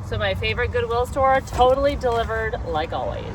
So my favorite Goodwill store, totally delivered like always.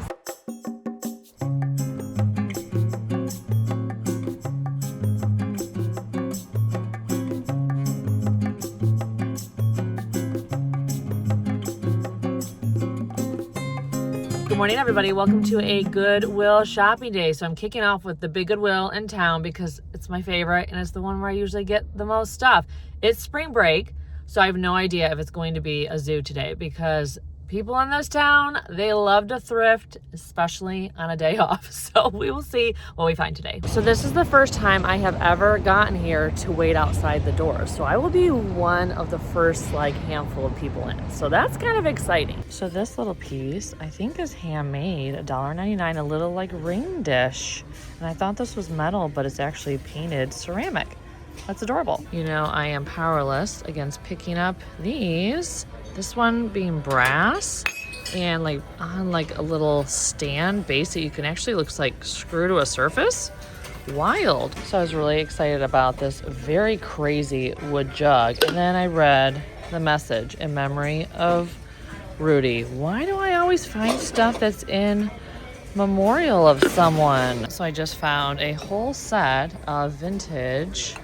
Good morning, everybody. Welcome to a Goodwill shopping day. So I'm kicking off with the big Goodwill in town because it's my favorite and it's the one where I usually get the most stuff. It's spring break, so I have no idea if it's going to be a zoo today because people in this town, they love to thrift, especially on a day off. So we will see what we find today. So this is the first time I have ever gotten here to wait outside the door. So I will be one of the first handful of people in. So that's kind of exciting. So this little piece, I think is handmade, $1.99, a little ring dish. And I thought this was metal, but it's actually painted ceramic. That's adorable. You know, I am powerless against picking up these. This one being brass and on a little stand base that you can actually looks like screw to a surface. Wild. So I was really excited about this very crazy wood jug. And then I read the message in memory of Rudy. Why do I always find stuff that's in memorial of someone? So I just found a whole set of vintage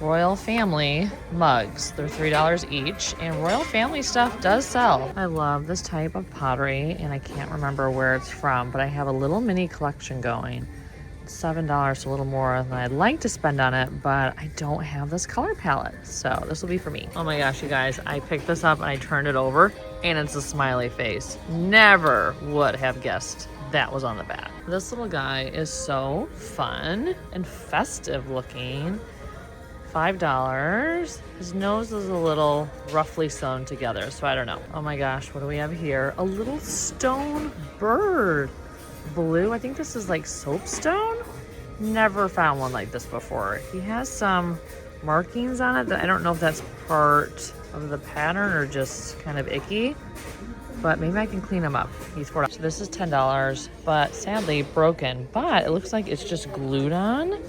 Royal Family mugs. They're $3 each, and Royal Family stuff does sell. I love this type of pottery, and I can't remember where it's from, but I have a little mini collection going. It's $7, a little more than I'd like to spend on it, but I don't have this color palette, so this will be for me. Oh my gosh, you guys, I picked this up and I turned it over, and it's a smiley face. Never would have guessed that was on the back. This little guy is so fun and festive looking. $5. His nose is a little roughly sewn together, so I don't know. Oh my gosh, what do we have here? A little stone bird. Blue, I think this is soapstone? Never found one like this before. He has some markings on it that I don't know if that's part of the pattern or just kind of icky, but maybe I can clean him up. He's $4. So this is $10, but sadly broken, but it looks like it's just glued on.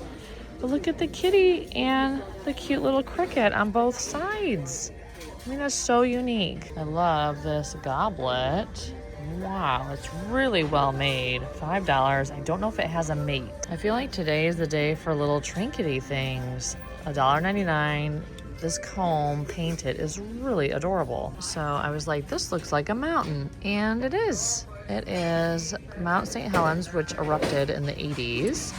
But look at the kitty and the cute little cricket on both sides. I mean, that's so unique. I love this goblet. Wow, it's really well made. $5. I don't know if it has a mate. I feel like today is the day for little trinkety things. $1.99. This comb painted is really adorable. So I was like, this looks like a mountain. And it is. It is Mount St. Helens, which erupted in the 80s.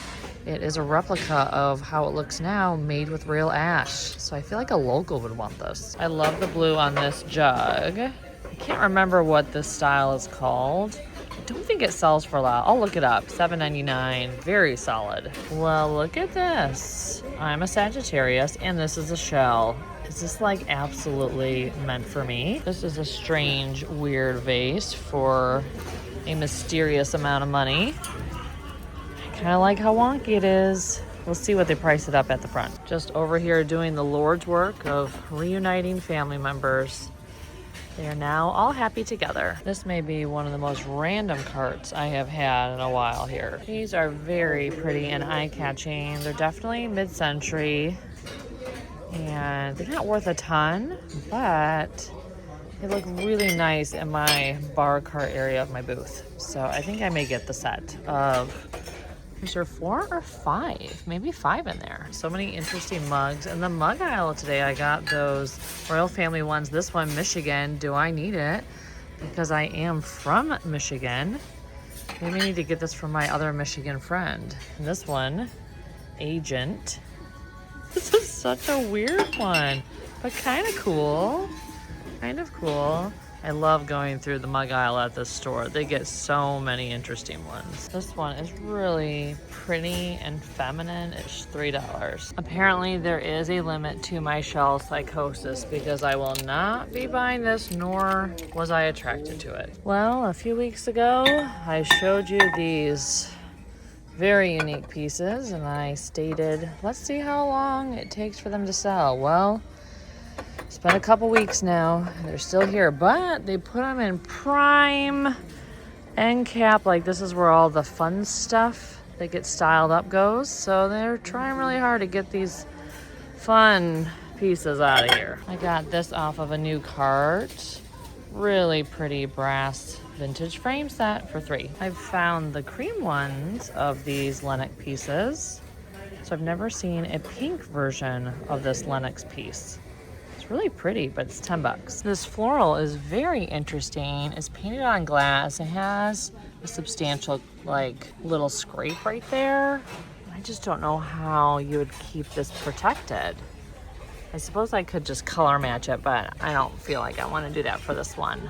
It is a replica of how it looks now, made with real ash. So I feel like a local would want this. I love the blue on this jug. I can't remember what this style is called. I don't think it sells for a lot. I'll look it up. $7.99. Very solid. Well, look at this. I'm a Sagittarius, and this is a shell. Is this absolutely meant for me? This is a strange, weird vase for a mysterious amount of money. Kind of like how wonky it is. We'll see what they price it up at the front. Just over here doing the Lord's work of reuniting family members. They are now all happy together. This may be one of the most random carts I have had in a while here. These are very pretty and eye-catching. They're definitely mid-century, and they're not worth a ton, but they look really nice in my bar cart area of my booth. So I think I may get the set of, is there 4 or 5? Maybe 5 in there. So many interesting mugs. In the mug aisle today, I got those Royal Family ones. This one, Michigan. Do I need it? Because I am from Michigan. Maybe I need to get this from my other Michigan friend. And this one, Agent. This is such a weird one, but kind of cool. Kind of cool. I love going through the mug aisle at this store. They get so many interesting ones. This one is really pretty and feminine. It's $3. Apparently there is a limit to my shell psychosis because I will not be buying this, nor was I attracted to it. Well, a few weeks ago, I showed you these very unique pieces and I stated, let's see how long it takes for them to sell. Well, it's been a couple weeks now. They're still here, but they put them in prime end cap. This is where all the fun stuff that gets styled up goes. So they're trying really hard to get these fun pieces out of here. I got this off of a new cart. really pretty brass vintage frame set for $3. I've found the cream ones of these Lennox pieces. So I've never seen a pink version of this Lennox piece. It's really pretty, but it's $10. This floral is very interesting. It's painted on glass. It has a substantial like little scrape right there. I just don't know how you would keep this protected. I suppose I could just color match it, but I don't feel like I want to do that for this one.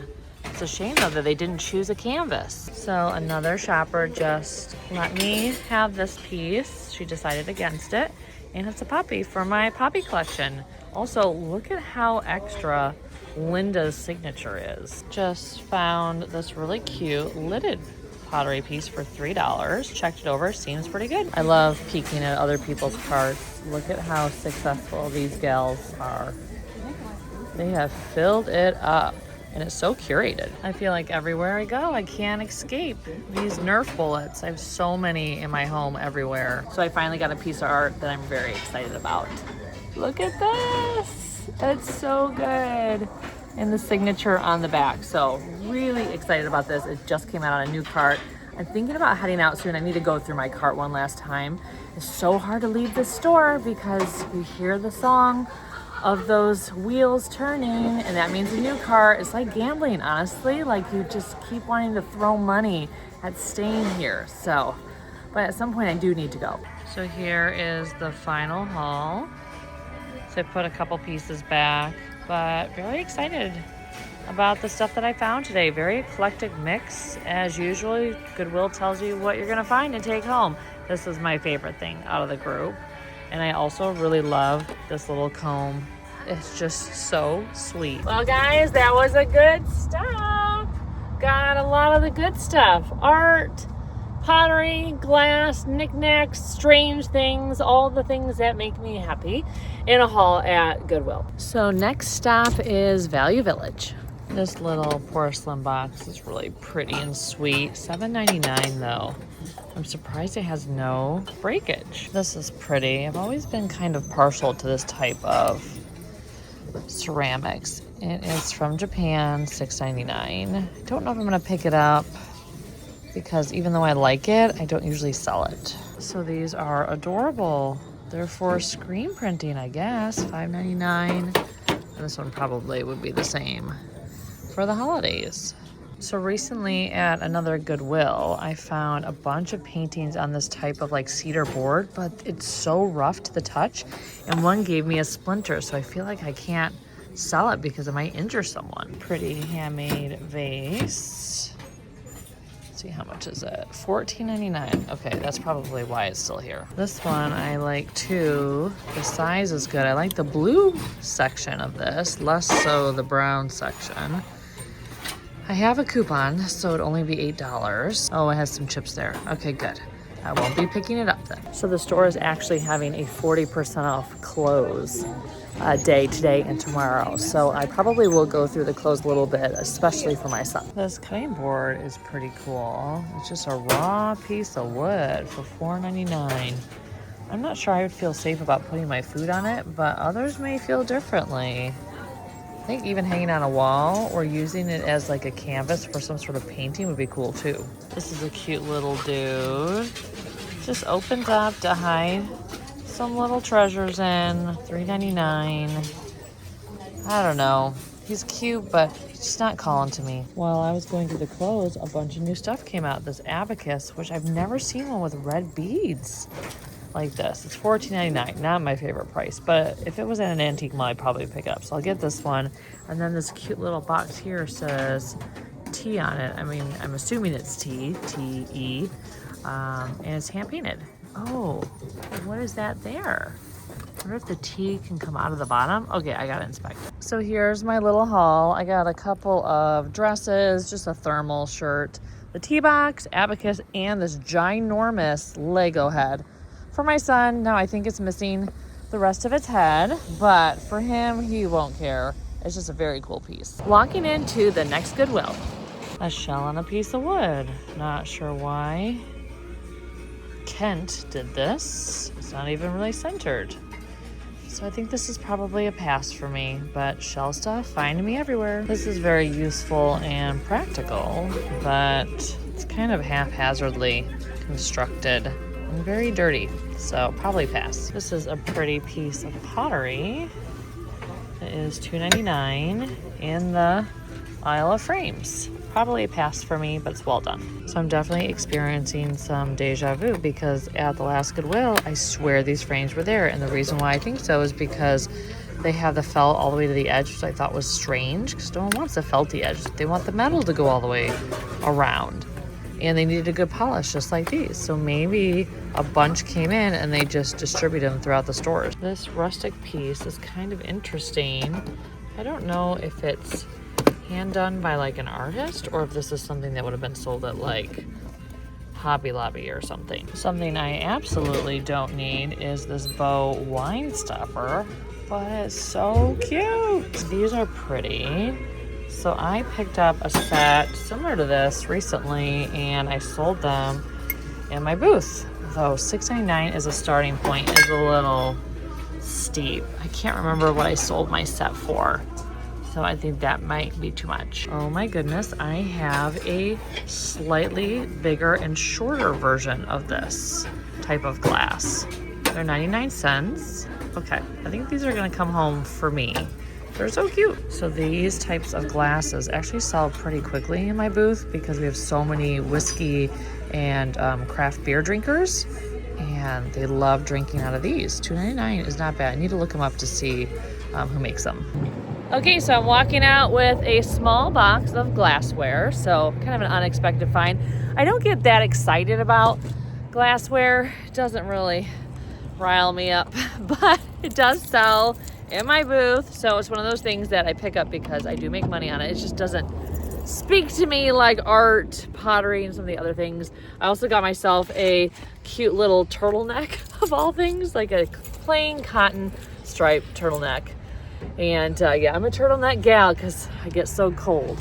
It's a shame though that they didn't choose a canvas. So another shopper just let me have this piece. She decided against it, and it's a puppy for my puppy collection. Also, look at how extra Linda's signature is. Just found this really cute lidded pottery piece for $3. Checked it over, seems pretty good. I love peeking at other people's carts. Look at how successful these gals are. They have filled it up, and it's so curated. I feel like everywhere I go, I can't escape these Nerf bullets. I have so many in my home everywhere. So I finally got a piece of art that I'm very excited about. Look at this. It's so good. And the signature on the back. So really excited about this. It just came out on a new cart. I'm thinking about heading out soon. I need to go through my cart one last time. It's so hard to leave the store because we hear the song of those wheels turning, and that means a new cart. It's like gambling, honestly. Like you just keep wanting to throw money at staying here. So, but at some point I do need to go. So here is the final haul. So I put a couple pieces back, but very excited about the stuff that I found today. Very eclectic mix. As usual, Goodwill tells you what you're gonna find and take home. This is my favorite thing out of the group. And I also really love this little comb. It's just so sweet. Well guys, that was a good stop. Got a lot of the good stuff. Art, pottery, glass, knickknacks, strange things, all the things that make me happy in a haul at Goodwill. So next stop is Value Village. This little porcelain box is really pretty and sweet. $7.99 though. I'm surprised it has no breakage. This is pretty. I've always been kind of partial to this type of ceramics. It is from Japan, $6.99. I don't know if I'm gonna pick it up because even though I like it, I don't usually sell it. So these are adorable. They're for screen printing, I guess. $5.99. And this one probably would be the same for the holidays. So recently at another Goodwill, I found a bunch of paintings on this type of like cedar board, but it's so rough to the touch. And one gave me a splinter, so I feel like I can't sell it because it might injure someone. Pretty handmade vase. Let's see, how much is it? $14.99. Okay, that's probably why it's still here. This one I like too. The size is good. I like the blue section of this, less so the brown section. I have a coupon, so it'd only be $8. Oh, it has some chips there. Okay, good. I won't be picking it up then. So the store is actually having a 40% off close day today and tomorrow. So I probably will go through the clothes a little bit, especially for my son. This cutting board is pretty cool. It's just a raw piece of wood for $4.99. I'm not sure I would feel safe about putting my food on it, but others may feel differently. I think even hanging on a wall or using it as like a canvas for some sort of painting would be cool too. This is a cute little dude. Just opens up to hide some little treasures in. $3.99. I don't know. He's cute, but he's just not calling to me. While I was going through the clothes, a bunch of new stuff came out. This abacus, which I've never seen one with red beads like this. It's $14.99. Not my favorite price, but if it was at an antique mall, I'd probably pick it up. So I'll get this one. And then this cute little box here says T on it. I mean, I'm assuming it's T, T-E, and it's hand painted. Oh, what is that there? I wonder if the T can come out of the bottom. Okay, I gotta inspect it. So here's my little haul. I got a couple of dresses, just a thermal shirt, the tea box, abacus, and this ginormous Lego head for my son. Now I think it's missing the rest of its head, but for him, he won't care. It's just a very cool piece. Walking into the next Goodwill. A shell on a piece of wood. Not sure why Kent did this. It's not even really centered. So I think this is probably a pass for me, but shell stuff, finding me everywhere. This is very useful and practical, but it's kind of haphazardly constructed and very dirty, so probably pass. This is a pretty piece of pottery. It is $2.99 in the aisle of frames. Probably a pass for me, but it's well done. So I'm definitely experiencing some deja vu because at the last Goodwill, I swear these frames were there. And the reason why I think so is because they have the felt all the way to the edge, which I thought was strange because no one wants the felty edge. They want the metal to go all the way around. And they needed a good polish just like these. So maybe a bunch came in and they just distributed them throughout the stores. This rustic piece is kind of interesting. I don't know if it's hand done by like an artist or if this is something that would have been sold at like Hobby Lobby or something. Something I absolutely don't need is this bow wine stopper, but it's so cute. These are pretty. So I picked up a set similar to this recently and I sold them in my booth. Though $6.99 as a starting point is a little steep. I can't remember what I sold my set for. So I think that might be too much. Oh my goodness, I have a slightly bigger and shorter version of this type of glass. They're 99 cents. Okay, I think these are gonna come home for me. They're so cute. So these types of glasses actually sell pretty quickly in my booth because we have so many whiskey and craft beer drinkers, and they love drinking out of these. $2.99 is not bad. I need to look them up to see who makes them. Okay, so I'm walking out with a small box of glassware, so kind of an unexpected find. I don't get that excited about glassware. It doesn't really rile me up, but it does sell in my booth, so it's one of those things that I pick up because I do make money on it. It just doesn't speak to me like art, pottery, and some of the other things. I also got myself a cute little turtleneck of all things, like a plain cotton striped turtleneck. And yeah, I'm a turtleneck gal because I get so cold.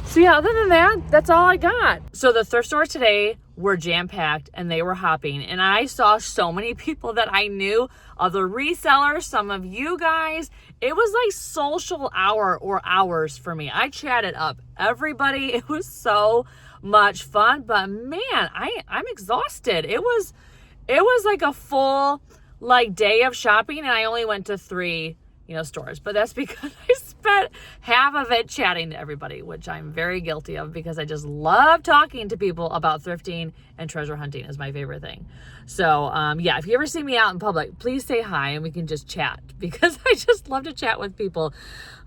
So yeah, other than that, that's all I got. So the thrift stores today were jam-packed and they were hopping. And I saw so many people that I knew, other resellers, some of you guys. It was like social hour or hours for me. I chatted up everybody. It was so much fun. But man, I'm exhausted. It was like a full like day of shopping and I only went to 3 stores, but that's because I spent half of it chatting to everybody, which I'm very guilty of because I just love talking to people about thrifting, and treasure hunting is my favorite thing. So yeah, if you ever see me out in public, please say hi and we can just chat because I just love to chat with people.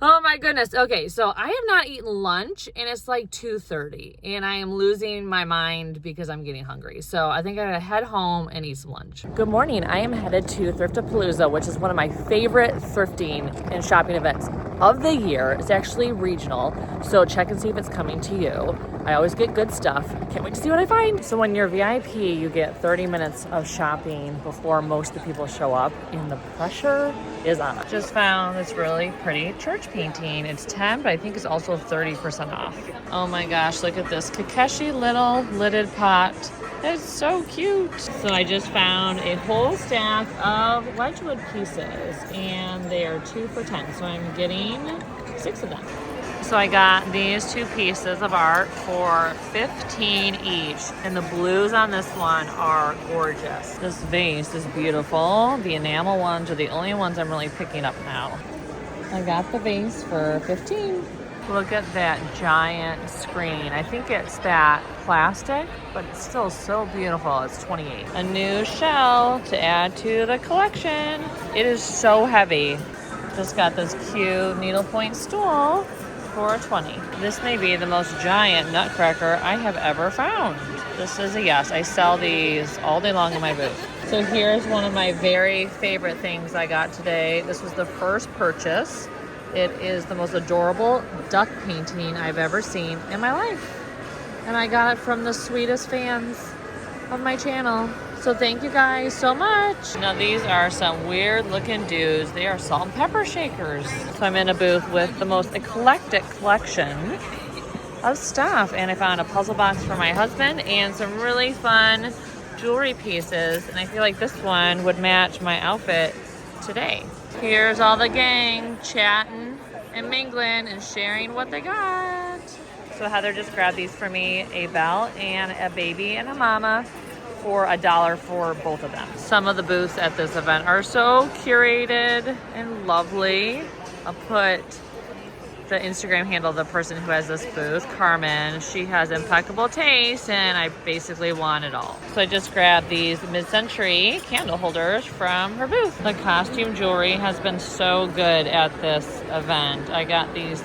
Oh my goodness. Okay, so I have not eaten lunch and it's like 2:30 and I am losing my mind because I'm getting hungry. So I think I gotta head home and eat some lunch. Good morning. I am headed to Thriftapalooza, which is one of my favorite thrifting and shopping events of the year. It's actually regional, so check and see if it's coming to you. I always get good stuff. Can't wait to see what I find. So when you're VIP, you get 30 minutes of shopping before most of the people show up, and the pressure is on. Just found this really pretty church painting. It's 10, but I think it's also 30% off. Oh my gosh, look at this Kakeshi little lidded pot. It's so cute. So I just found a whole stack of Wedgwood pieces, and they are 2 for $10. So I'm getting 6 of them. So I got these 2 pieces of art for $15 each, and the blues on this one are gorgeous. This vase is beautiful. The enamel ones are the only ones I'm really picking up now. I got the vase for $15. Look at that giant screen. I think it's that plastic, but it's still so beautiful. It's $28. A new shell to add to the collection. It is so heavy. Just got this cute needlepoint stool for $20. This may be the most giant nutcracker I have ever found. This is a yes. I sell these all day long in my booth. So here's one of my very favorite things I got today. This was the first purchase. It is the most adorable duck painting I've ever seen in my life. And I got it from the sweetest fans of my channel. So thank you guys so much. Now these are some weird looking dudes. They are salt and pepper shakers. So I'm in a booth with the most eclectic collection of stuff. And I found a puzzle box for my husband and some really fun jewelry pieces. And I feel like this one would match my outfit today. Here's all the gang chatting and mingling and sharing what they got. So Heather just grabbed these for me, a belt and a baby and a mama, for $1 for both of them. Some of the booths at this event are so curated and lovely. I'll put the Instagram handle of the person who has this booth, Carmen. She has impeccable taste, and I basically want it all. So I just grabbed these mid-century candle holders from her booth. The costume jewelry has been so good at this event. I got these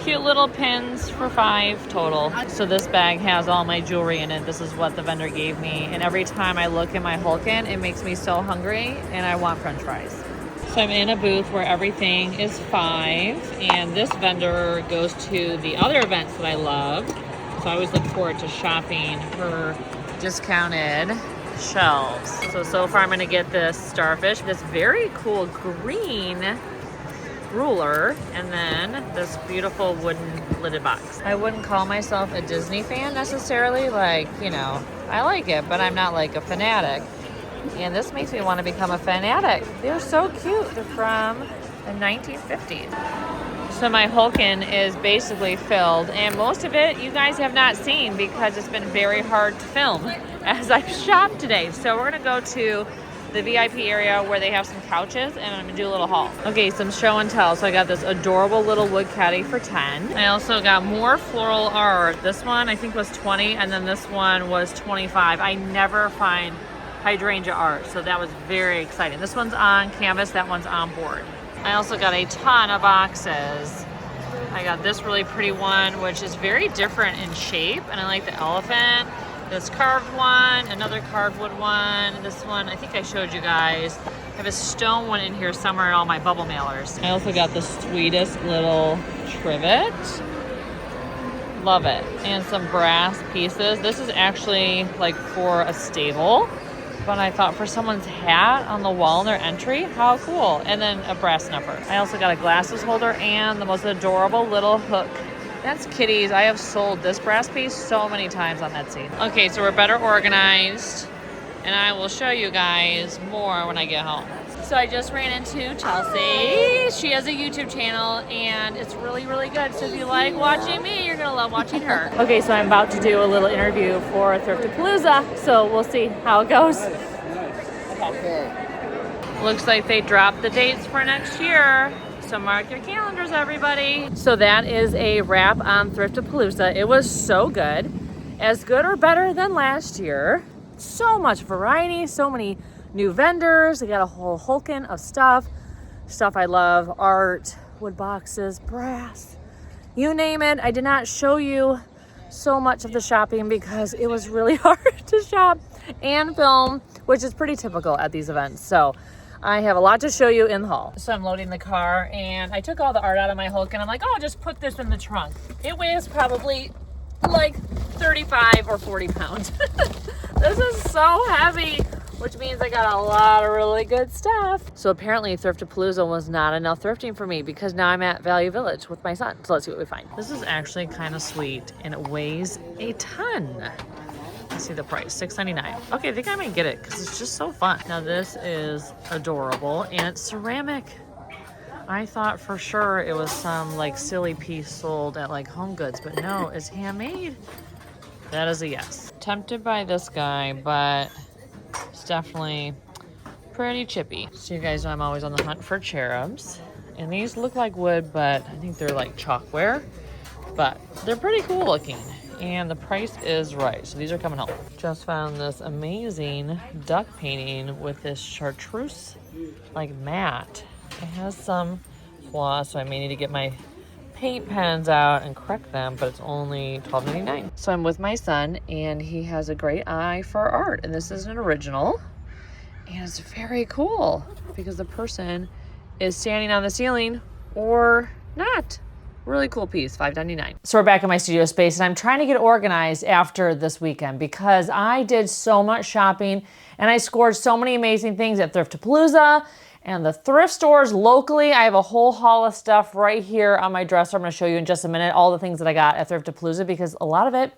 cute little pins for $5 total. So this bag has all my jewelry in it. This is what the vendor gave me. And every time I look at my Hulkin, it makes me so hungry and I want French fries. So I'm in a booth where everything is $5, and this vendor goes to the other events that I love. So I always look forward to shopping her discounted shelves. So far I'm gonna get this starfish, this very cool green ruler, and then this beautiful wooden lidded box. I wouldn't call myself a Disney fan necessarily, like, you know, I like it, but I'm not like a fanatic. And this makes me want to become a fanatic. They're so cute. They're from the 1950s. So my Hulkin is basically filled, and most of it you guys have not seen because it's been very hard to film as I've shopped today. So we're gonna go to the VIP area where they have some couches, and I'm gonna do a little haul. Okay, some show and tell. So I got this adorable little wood caddy for $10. I also got more floral art. This one I think was $20, and then this one was $25. I never find hydrangea art, so that was very exciting. This one's on canvas, that one's on board. I also got a ton of boxes. I got this really pretty one, which is very different in shape, and I like the elephant. This carved one, another carved wood one. This one, I think I showed you guys. I have a stone one in here somewhere in all my bubble mailers. I also got the sweetest little trivet. Love it. And some brass pieces. This is actually like for a stable, but I thought for someone's hat on the wall in their entry, how cool. And then a brass snuffer. I also got a glasses holder and the most adorable little hook. That's Kitty's. I have sold this brass piece so many times on Etsy. Okay, so we're better organized, and I will show you guys more when I get home. So I just ran into Chelsea. She has a YouTube channel, and it's really, really good. So if you like watching me, you're gonna love watching her. Okay, so I'm about to do a little interview for Thriftapalooza, so we'll see how it goes. Looks like they dropped the dates for next year. So mark your calendars, everybody. So that is a wrap on Thriftapalooza. It was so good. As good or better than last year. So much variety, so many new vendors. I got a whole Hulkin of stuff I love, art, wood boxes, brass, you name it. I did not show you so much of the shopping because it was really hard to shop and film, which is pretty typical at these events. So I have a lot to show you in the haul. So I'm loading the car, and I took all the art out of my Hulkin. I'm like, oh, just put this in the trunk. It weighs probably like 35 or 40 pounds. This is so heavy, which means I got a lot of really good stuff. So apparently Thriftapalooza was not enough thrifting for me because now I'm at Value Village with my son. So let's see what we find. This is actually kind of sweet, and it weighs a ton. Let's see the price, $6.99. Okay, I think I might get it because it's just so fun. Now this is adorable, and it's ceramic. I thought for sure it was some like silly piece sold at like Home Goods, but no, it's handmade. That is a yes. Tempted by this guy, but it's definitely pretty chippy. So you guys know I'm always on the hunt for cherubs. And these look like wood, but I think they're like chalkware. But they're pretty cool looking. And the price is right. So these are coming home. Just found this amazing duck painting with this chartreuse like matte. It has some flaws, so I may need to get my paint pens out and correct them, but it's only $12.99. So I'm with my son, and he has a great eye for art, and this is an original, and it's very cool because the person is standing on the ceiling or not. Really cool piece, $5.99. So we're back in my studio space, and I'm trying to get organized after this weekend because I did so much shopping and I scored so many amazing things at Thriftapalooza and the thrift stores locally. I have a whole haul of stuff right here on my dresser. I'm gonna show you in just a minute all the things that I got at Thriftapalooza because a lot of it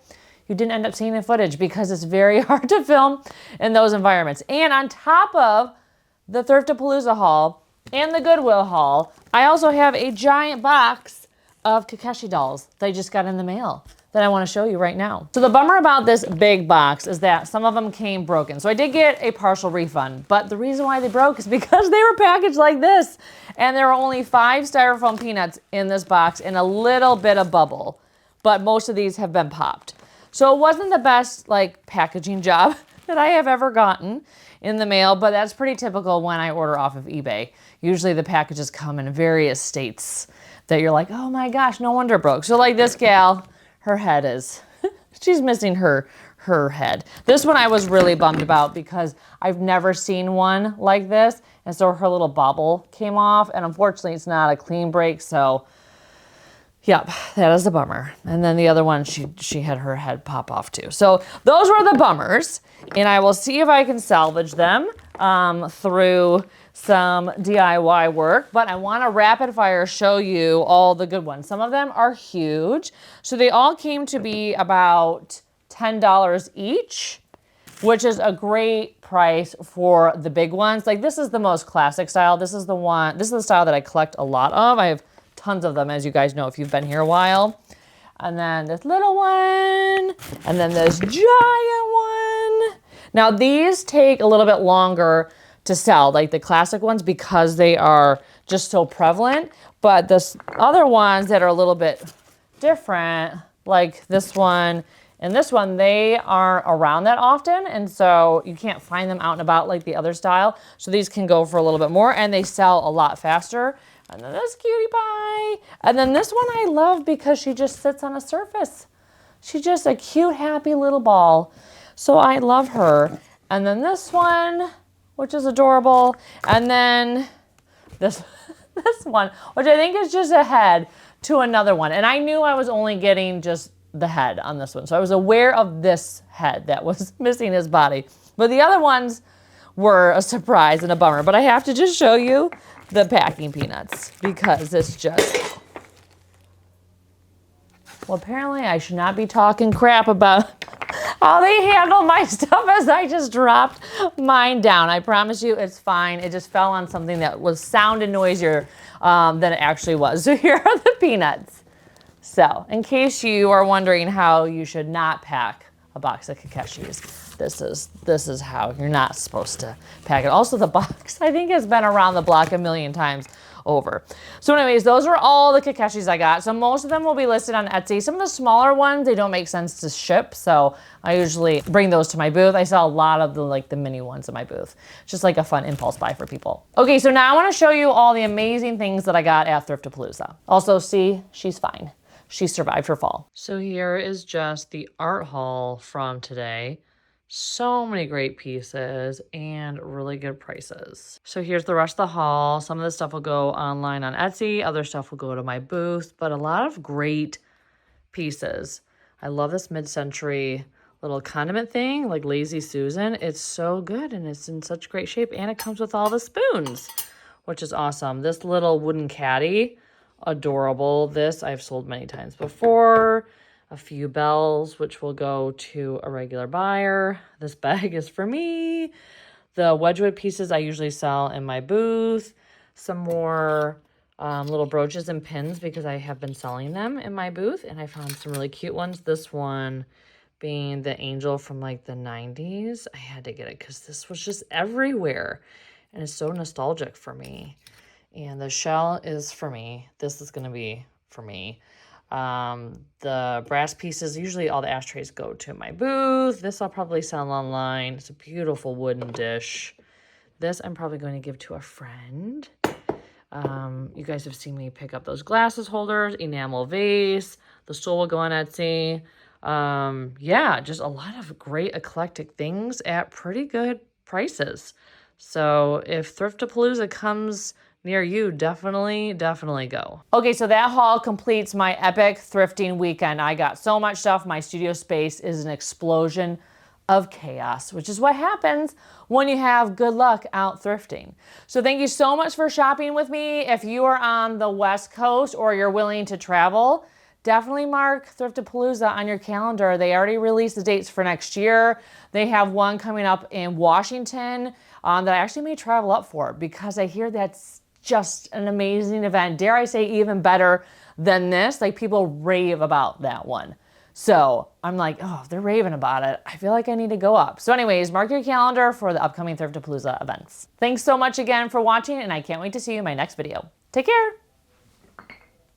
you didn't end up seeing in footage because it's very hard to film in those environments. And on top of the Thriftapalooza haul, and the Goodwill haul, I also have a giant box of Kakashi dolls that I just got in the mail that I want to show you right now. So the bummer about this big box is that some of them came broken. So I did get a partial refund, but the reason why they broke is because they were packaged like this. And there were only 5 styrofoam peanuts in this box and a little bit of bubble, but most of these have been popped. So it wasn't the best like packaging job that I have ever gotten in the mail, but that's pretty typical when I order off of eBay. Usually the packages come in various states that you're like, oh my gosh, no wonder it broke. So like this gal, her head is, she's missing her head. This one I was really bummed about because I've never seen one like this. And so her little bobble came off, and unfortunately it's not a clean break. So yep, that is a bummer. And then the other one, she had her head pop off too. So those were the bummers, and I will see if I can salvage them through some DIY work, but I want to rapid fire show you all the good ones. Some of them are huge. So they all came to be about $10 each, which is a great price for the big ones. Like this is the most classic style. This is the style that I collect a lot of. I have tons of them, as you guys know, if you've been here a while. And then this little one, and then this giant one. Now these take a little bit longer to sell, like the classic ones, because they are just so prevalent. But this other ones that are a little bit different, like this one and this one, they aren't around that often, and so you can't find them out and about like the other style. So these can go for a little bit more, and they sell a lot faster. And then this cutie pie. And then this one I love because she just sits on a surface. She's just a cute, happy little ball. So I love her. And then this one, which is adorable. And then this one, which I think is just a head to another one. And I knew I was only getting just the head on this one. So I was aware of this head that was missing his body. But the other ones were a surprise and a bummer. But I have to just show you the packing peanuts because it's just, well, apparently I should not be talking crap about how they handle my stuff as I just dropped mine down. I promise you it's fine. It just fell on something that was sounded noisier than it actually was. So here are the peanuts. So in case you are wondering how you should not pack a box of Kakeshis, this is how you're not supposed to pack it. Also, the box, I think, has been around the block a million times over. So anyways, those are all the Kakeshis I got. So most of them will be listed on Etsy. Some of the smaller ones, they don't make sense to ship. So I usually bring those to my booth. I sell a lot of the mini ones in my booth. It's just like a fun impulse buy for people. Okay, so now I want to show you all the amazing things that I got at Thriftapalooza. Also, see, she's fine. She survived her fall. So here is just the art haul from today. So many great pieces and really good prices. So here's the rest of the haul. Some of the stuff will go online on Etsy. Other stuff will go to my booth, but a lot of great pieces. I love this mid-century little condiment thing, like Lazy Susan. It's so good and it's in such great shape, and it comes with all the spoons, which is awesome. This little wooden caddy, adorable. This I've sold many times before. A few bells, which will go to a regular buyer. This bag is for me. The Wedgwood pieces I usually sell in my booth. Some more little brooches and pins because I have been selling them in my booth, and I found some really cute ones. This one being the angel from like the 90s. I had to get it because this was just everywhere, and it's so nostalgic for me. And the shell is for me. This is going to be for me. The brass pieces, usually all the ashtrays go to my booth. This I'll probably sell online. It's a beautiful wooden dish. This I'm probably going to give to a friend. You guys have seen me pick up those glasses holders, enamel vase. The stool will go on Etsy. Yeah, just a lot of great eclectic things at pretty good prices. So if Thriftapalooza comes near you, definitely go. Okay, so that haul completes my epic thrifting weekend. I got so much stuff. My studio space is an explosion of chaos, which is what happens when you have good luck out thrifting. So thank you so much for shopping with me. If you are on the West Coast or you're willing to travel, definitely mark Thriftapalooza on your calendar. They already released the dates for next year. They have one coming up in Washington that I actually may travel up for because I hear that's just an amazing event. Dare I say even better than this? Like people rave about that one. So I'm like, oh, if they're raving about it, I feel like I need to go up. So anyways, mark your calendar for the upcoming Thriftapalooza events. Thanks so much again for watching, and I can't wait to see you in my next video. Take care.